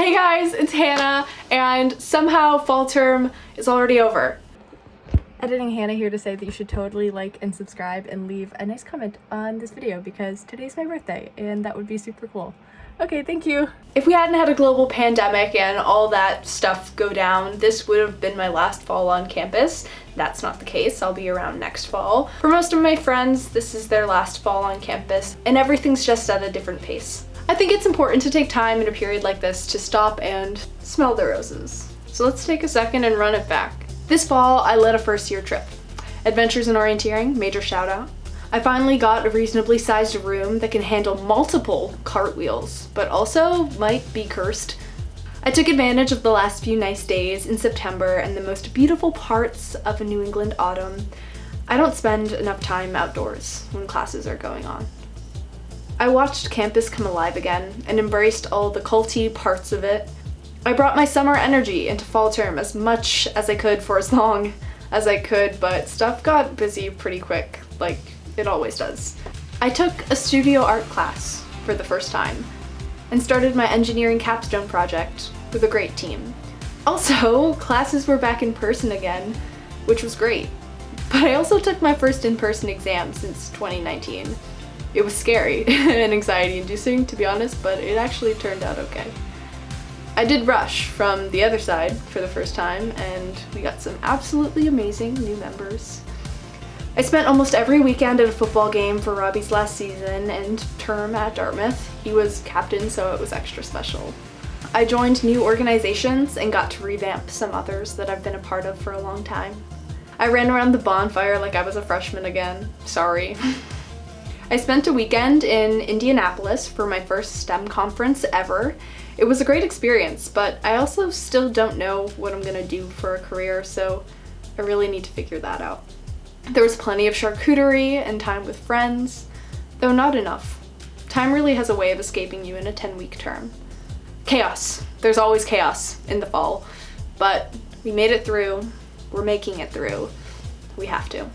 Hey guys, it's Hannah, and somehow fall term is already over. Editing Hannah here to say that you should totally like and subscribe and leave a nice comment on this video because today's my birthday and that would be super cool. Okay, thank you. If we hadn't had a global pandemic and all that stuff go down, this would have been my last fall on campus. That's not the case. I'll be around next fall. For most of my friends, this is their last fall on campus, and everything's just at a different pace. I think it's important to take time in a period like this to stop and smell the roses. So let's take a second and run it back. This fall, I led a first year trip. Adventures in Orienteering, major shout out. I finally got a reasonably sized room that can handle multiple cartwheels, but also might be cursed. I took advantage of the last few nice days in September and the most beautiful parts of a New England autumn. I don't spend enough time outdoors when classes are going on. I watched campus come alive again and embraced all the culty parts of it. I brought my summer energy into fall term as much as I could for as long as I could, but stuff got busy pretty quick, like it always does. I took a studio art class for the first time and started my engineering capstone project with a great team. Also, classes were back in person again, which was great. But I also took my first in-person exam since 2019. It was scary and anxiety-inducing, to be honest, but it actually turned out okay. I did rush from the other side for the first time, and we got some absolutely amazing new members. I spent almost every weekend at a football game for Robbie's last season and term at Dartmouth. He was captain, so it was extra special. I joined new organizations and got to revamp some others that I've been a part of for a long time. I ran around the bonfire like I was a freshman again. Sorry. I spent a weekend in Indianapolis for my first STEM conference ever. It was a great experience, but I also still don't know what I'm gonna do for a career, so I really need to figure that out. There was plenty of charcuterie and time with friends, though not enough. Time really has a way of escaping you in a 10-week term. Chaos. There's always chaos in the fall, but we made it through. We're making it through. We have to.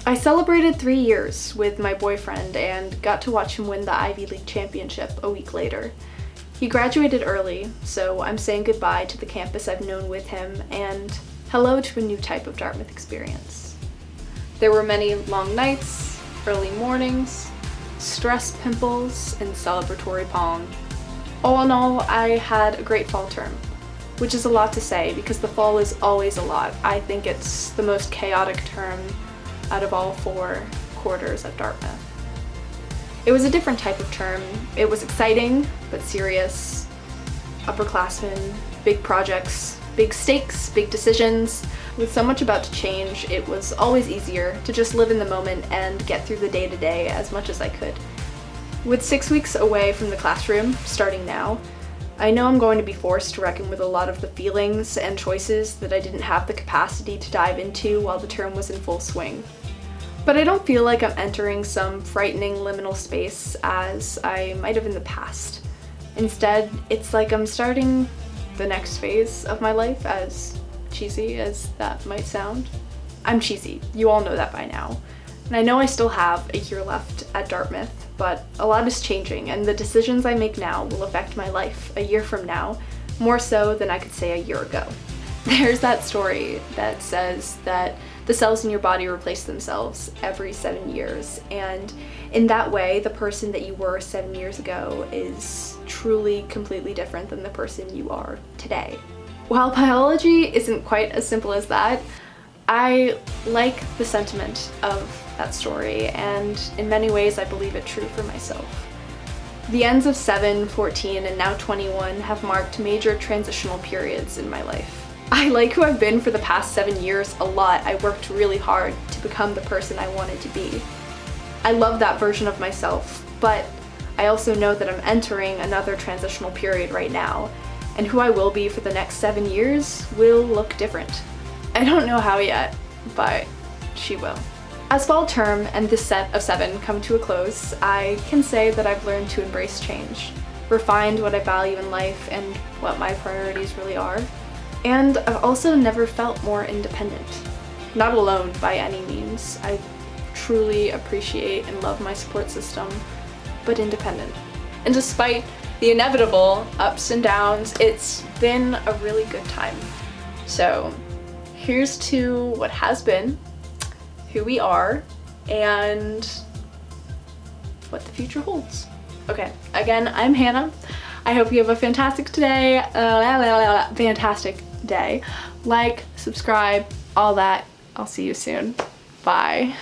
I celebrated 3 years with my boyfriend and got to watch him win the Ivy League championship a week later. He graduated early, so I'm saying goodbye to the campus I've known with him and hello to a new type of Dartmouth experience. There were many long nights, early mornings, stress pimples, and celebratory pong. All in all, I had a great fall term, which is a lot to say because the fall is always a lot. I think it's the most chaotic term out of all 4 quarters at Dartmouth. It was a different type of term. It was exciting, but serious. Upperclassmen, big projects, big stakes, big decisions. With so much about to change, it was always easier to just live in the moment and get through the day-to-day as much as I could. With 6 weeks away from the classroom, starting now, I know I'm going to be forced to reckon with a lot of the feelings and choices that I didn't have the capacity to dive into while the term was in full swing. But I don't feel like I'm entering some frightening liminal space as I might have in the past. Instead, it's like I'm starting the next phase of my life, as cheesy as that might sound. I'm cheesy, you all know that by now. And I know I still have a year left at Dartmouth, but a lot is changing and the decisions I make now will affect my life a year from now, more so than I could say a year ago. There's that story that says that the cells in your body replace themselves every 7 years, and in that way, the person that you were 7 years ago is truly completely different than the person you are today. While biology isn't quite as simple as that, I like the sentiment of that story, and in many ways I believe it true for myself. The ends of 7, 14, and now 21 have marked major transitional periods in my life. I like who I've been for the past 7 years a lot. I worked really hard to become the person I wanted to be. I love that version of myself, but I also know that I'm entering another transitional period right now, and who I will be for the next 7 years will look different. I don't know how yet, but she will. As fall term and this set of 7 come to a close, I can say that I've learned to embrace change, refined what I value in life and what my priorities really are. And I've also never felt more independent. Not alone by any means. I truly appreciate and love my support system, but independent. And despite the inevitable ups and downs. It's been a really good time. So here's to what has been, who we are, and what the future holds. Okay, again, I'm Hannah. I hope you have a fantastic day. Fantastic day. Like, subscribe, all that. I'll see you soon. Bye.